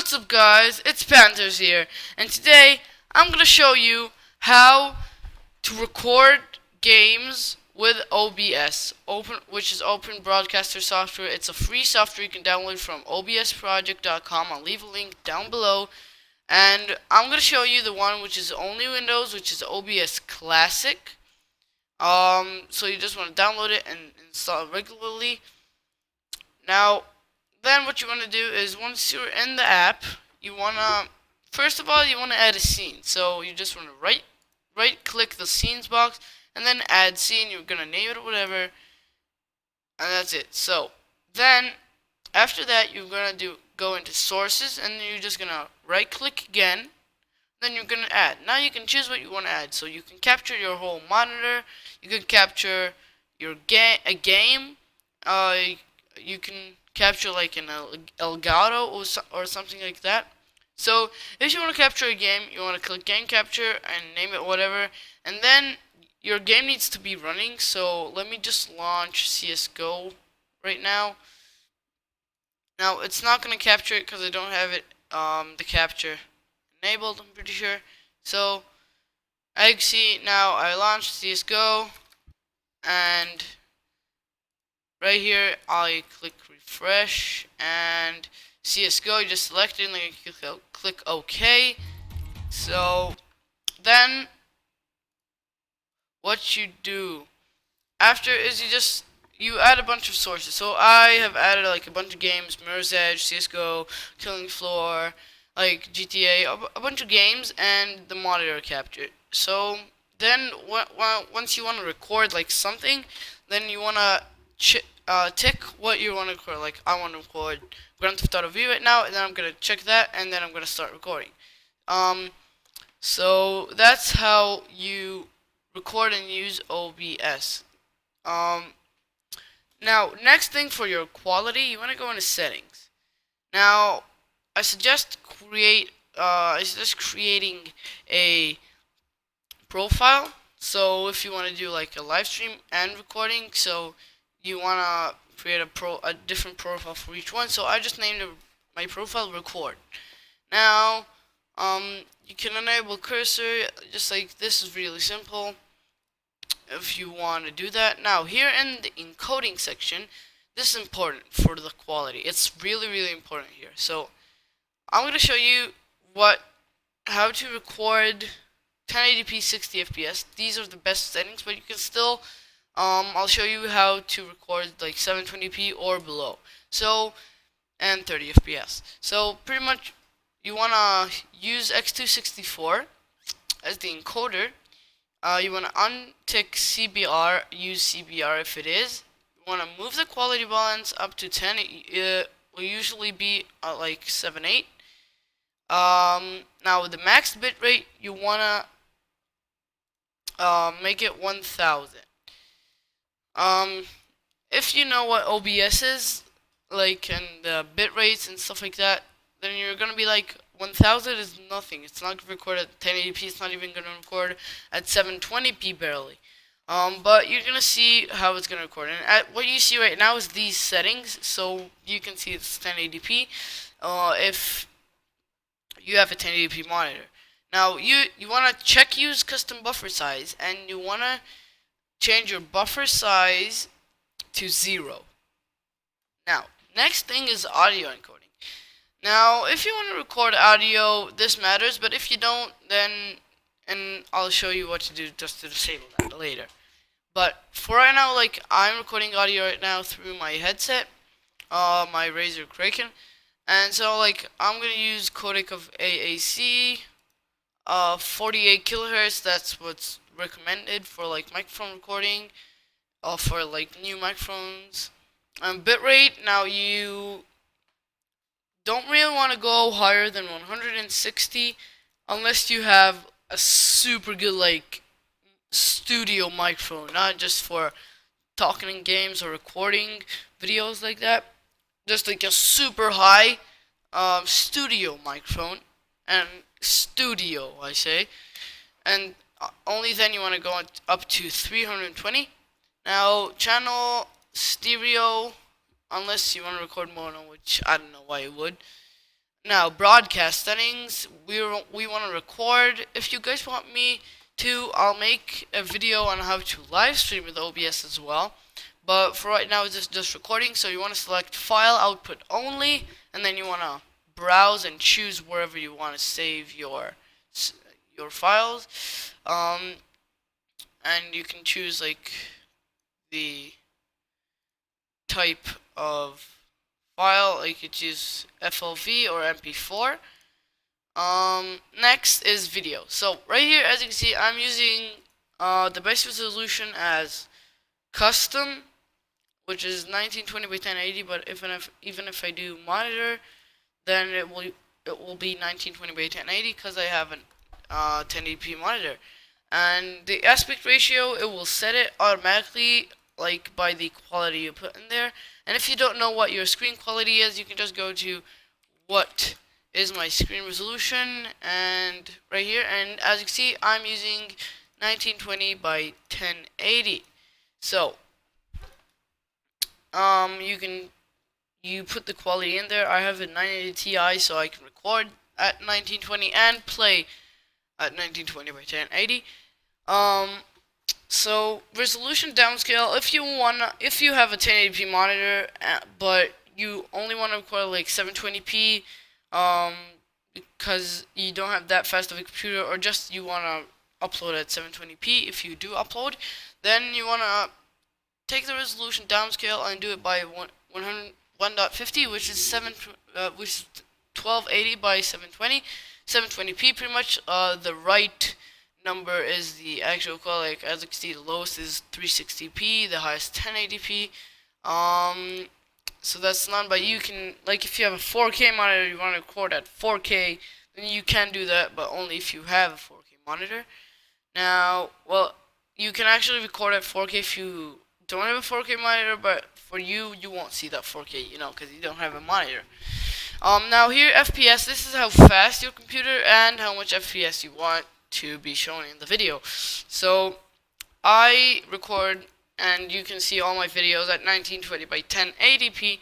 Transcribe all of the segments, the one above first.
What's up guys, it's Panthers here, and today I'm gonna show you how to record games with OBS, which is Open Broadcaster Software. It's a free software you can download from obsproject.com. I'll leave a link down below, and I'm gonna show you the one which is only Windows, which is OBS Classic. So you just want to download it and install it regularly. Now, then what you want to do is once you're in the app, you want to, first of all, you want to add a scene. So you just want to right click the scenes box and then add scene. You're going to name it whatever, and that's it. So then after that, you're going to go into sources, and then you're just going to right click again. Then you're going to add. Now you can choose what you want to add. So you can capture your whole monitor. You can capture your a game. You can capture like an Elgato or something like that. So if you want to capture a game, you want to click game capture and name it whatever, and then your game needs to be running. So let me just launch CSGO right now. Now it's not going to capture it because I don't have it the capture enabled, I'm pretty sure. So as you can see, now I launched CSGO, and right here I click refresh, and CSGO, you just select it and then you click OK. So then what you do after is you add a bunch of sources. So I have added like a bunch of games: Mirror's Edge, CSGO, Killing Floor, like GTA, a bunch of games, and the monitor capture. So then once you want to record like something, then you want to tick what you want to record. Like I want to record Grand Theft Auto V right now, and then I'm gonna check that, and then I'm gonna start recording. So that's how you record and use OBS. Now next thing, for your quality, you want to go into settings. Now I suggest creating a profile. So if you want to do like a live stream and recording, so you want to create a different profile for each one. So I just named my profile record. Now you can enable cursor, just like this is really simple if you want to do that. Now here in the encoding section, this is important for the quality. It's really important here. So I'm going to show you how to record 1080p 60 FPS. These are the best settings, but you can still I'll show you how to record like 720p or below. So, and 30 FPS. So pretty much you want to use X264 as the encoder. You want to untick CBR, use CBR if it is. You want to move the quality balance up to 10. It will usually be like 7.8. Now with the max bitrate, you want to make it 1000. If you know what OBS is, like, and the bit rates and stuff like that, then you're gonna be like, 1000 is nothing. It's not gonna record at 1080p. It's not even gonna record at 720p barely. But you're gonna see how it's gonna record. And what you see right now is these settings, so you can see it's 1080p. If you have a 1080p monitor. Now you want to check use custom buffer size, and you want to change your buffer size to 0. Now next thing is audio encoding. Now if you want to record audio, this matters, but if you don't, then I'll show you what to do just to disable that later. But for right now, like, I'm recording audio right now through my headset, my Razer Kraken. And so, like, I'm gonna use codec of AAC, 48 kilohertz. That's what's recommended for like microphone recording, for like new microphones. Bitrate. Now you don't really want to go higher than 160 unless you have a super good like studio microphone, not just for talking in games or recording videos like that. Just like a super high studio microphone, and studio I say, and only then you want to go up to 320. Now channel stereo, unless you want to record mono, which I don't know why you would. Now, broadcast settings. We want to record. If you guys want me to, I'll make a video on how to live stream with OBS as well. But for right now, it's just recording. So you want to select File Output Only, and then you want to browse and choose wherever you want to save your files. And you can choose like the type of file. You could choose FLV or MP4. Next is video. So right here, as you can see, I'm using the base resolution as custom, which is 1920 by 1080. But even if I do monitor, then it will be 1920 by 1080 because I have an 1080p monitor. And the aspect ratio, it will set it automatically, like by the quality you put in there. And if you don't know what your screen quality is, you can just go to what is my screen resolution, and right here, and as you can see, I'm using 1920 by 1080. So you put the quality in there. I have a 980 Ti, so I can record at 1920 and play at 1920 by 1080. So resolution downscale. If you have a 1080p monitor, but you only want to record like 720p, because you don't have that fast of a computer, or just you want to upload at 720p. If you do upload, then you want to take the resolution downscale and do it by 1.50, which is 1280 by 720, 720p pretty much. The right number is the actual quality. Like, as you can see, the lowest is 360p, the highest 1080p. So that's none, but you can, like, if you have a 4K monitor, you want to record at 4K, then you can do that, but only if you have a 4K monitor. Now, well, you can actually record at 4K if you don't have a 4K monitor, but for you, you won't see that 4K, because you don't have a monitor. Now here, FPS, this is how fast your computer and how much FPS you want to be shown in the video. So I record, and you can see all my videos at 1920 by 1080p.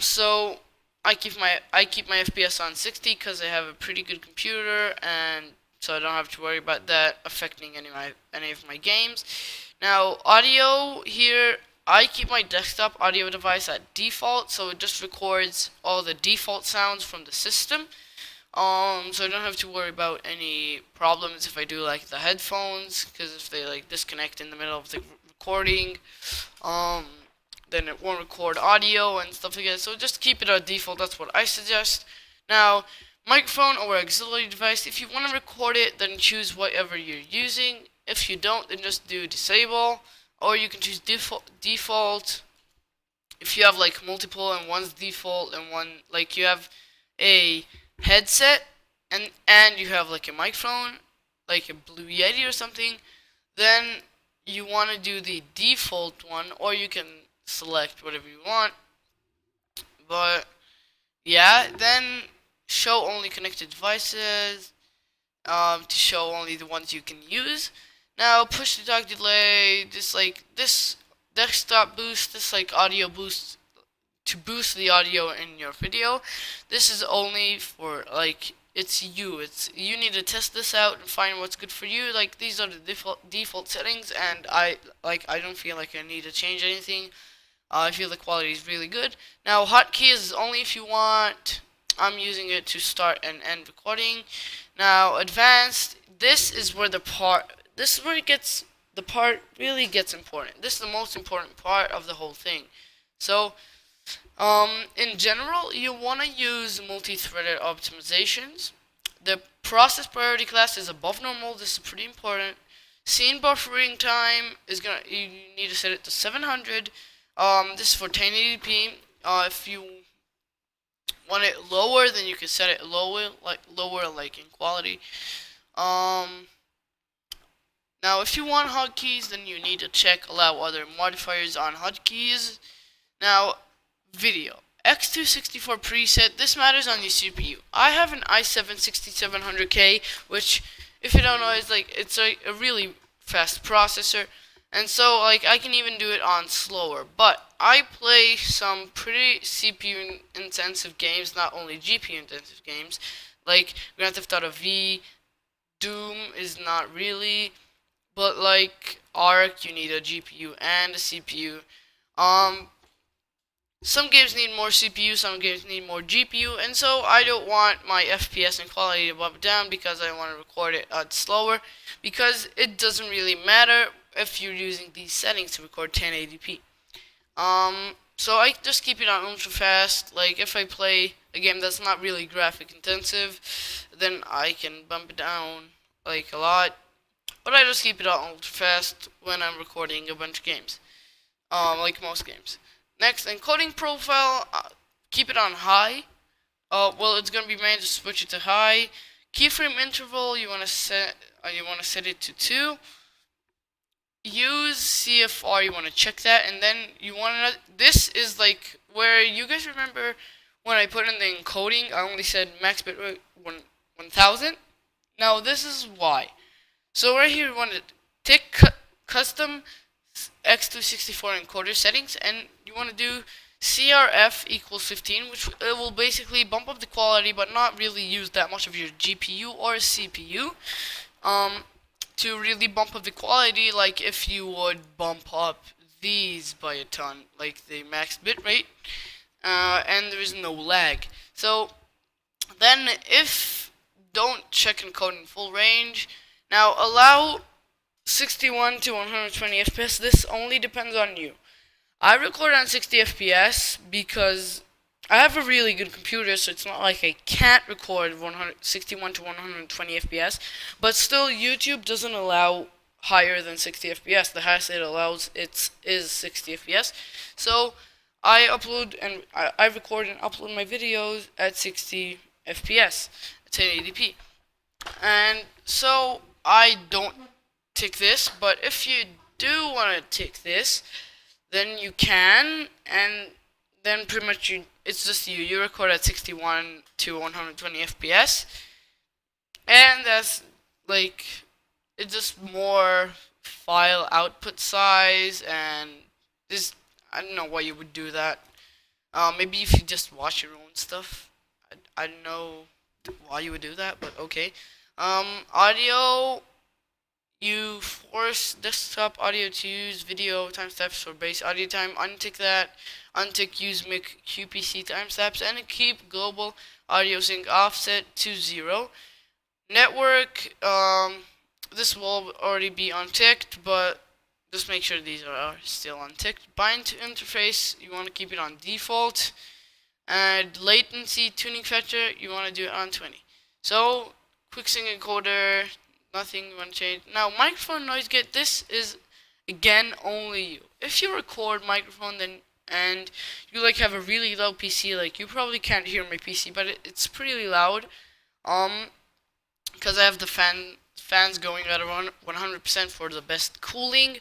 So I keep my FPS on 60 because I have a pretty good computer, and so I don't have to worry about that affecting any of my games. Now audio here, I keep my desktop audio device at default, so it just records all the default sounds from the system. So I don't have to worry about any problems if I do like the headphones, because if they like disconnect in the middle of the recording, then it won't record audio and stuff like that. So just keep it at default. That's what I suggest. Now, microphone or auxiliary device. If you want to record it, then choose whatever you're using. If you don't, then just do disable, or you can choose default. If you have like multiple and one's default and one, like you have a headset and you have like a microphone, like a Blue Yeti or something, then you want to do the default one, or you can select whatever you want. But yeah, then show only connected devices, to show only the ones you can use. Now push to talk delay, this desktop boost, this like audio boost, to boost the audio in your video. This is only for like, you need to test this out and find what's good for you. Like, these are the default settings, and I don't feel like I need to change anything. I feel the quality is really good. Now hotkeys is only if you want. I'm using it to start and end recording. Now advanced, this is where the part really gets important. This is the most important part of the whole thing. So in general, you want to use multi-threaded optimizations. The process priority class is above normal. This is pretty important. Scene buffering time you need to set it to 700. This is for 1080p. If you want it lower, then you can set it lower like in quality. Now if you want hotkeys, then you need to check allow other modifiers on hotkeys. Now video. X264 preset, this matters on the CPU. I have an i7-6700K, which, if you don't know, it's a really fast processor, and so like I can even do it on slower. But I play some pretty CPU intensive games, not only GPU intensive games, like Grand Theft Auto V. Doom is not really, but like Ark, you need a GPU and a CPU. Um, some games need more CPU, some games need more GPU, and so I don't want my FPS and quality to bump down because I want to record it slower, because it doesn't really matter if you're using these settings to record 1080p. So I just keep it on ultra fast. Like if I play a game that's not really graphic intensive, then I can bump it down like a lot. But I just keep it on ultra fast when I'm recording a bunch of games. Like most games. Next, encoding profile, keep it on high. Well, it's gonna be made to switch it to high. Keyframe interval, you wanna set it to 2. Use CFR, you want to check that, and then you want to, this is like where you guys remember when I put in the encoding, I only said max bitrate 1000. Now this is why. So right here you want to tick custom x264 encoder settings, and you want to do CRF equals 15, which it will basically bump up the quality but not really use that much of your GPU or CPU. To really bump up the quality, like if you would bump up these by a ton, like the max bitrate, and there is no lag. So then if don't check encoding full range, now allow 61 to 120 FPS. This only depends on you. I record on 60 FPS because I have a really good computer, so it's not like I can't record 61 to 120 FPS, but still YouTube doesn't allow higher than 60 FPS. The highest it allows is 60 FPS. So I upload and I record and upload my videos at 60 FPS, 1080p. And so I don't tick this, but if you do want to tick this, then you can, and then pretty much it's just you record at 61 to 120 FPS, and that's like, it's just more file output size, and this, I don't know why you would do that. Maybe if you just watch your own stuff. I don't know why you would do that, but okay. Audio, you force desktop audio to use video timestamps for base audio time. Untick that. Untick use mic QPC timestamps, and keep global audio sync offset to 0. Network, this will already be unticked, but just make sure these are still unticked. Bind to interface, you want to keep it on default. And latency tuning factor, you want to do it on 20. So quick sync encoder, nothing you want to change. Now microphone noise gate, this is again only you. If you record microphone then and you like have a really loud PC, like you probably can't hear my PC, but it's pretty loud. Because I have the fans going at around 100% for the best cooling.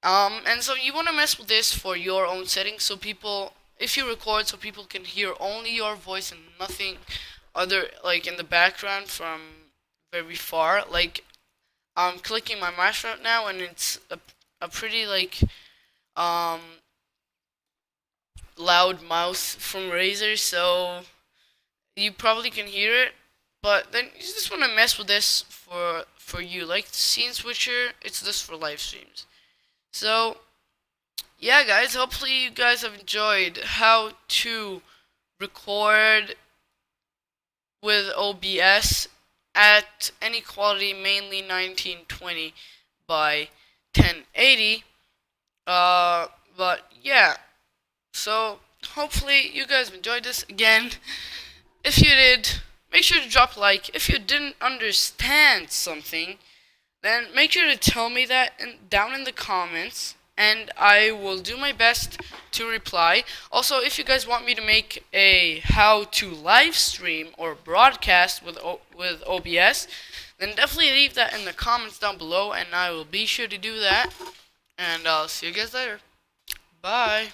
And so you want to mess with this for your own settings, so people, if you record, so people can hear only your voice and nothing other, like in the background from very far. Like I'm clicking my mouse right now, and it's a pretty like loud mouse from Razer, so you probably can hear it. But then you just want to mess with this for you, like scene switcher. It's just for live streams. So yeah, guys, hopefully you guys have enjoyed how to record with OBS at any quality, mainly 1920 by 1080. But yeah, so hopefully you guys enjoyed this. Again, if you did, make sure to drop a like. If you didn't understand something, then make sure to tell me that down in the comments, and I will do my best to reply. Also, if you guys want me to make a how to live stream or broadcast with OBS, then definitely leave that in the comments down below, and I will be sure to do that. And I'll see you guys later. Bye.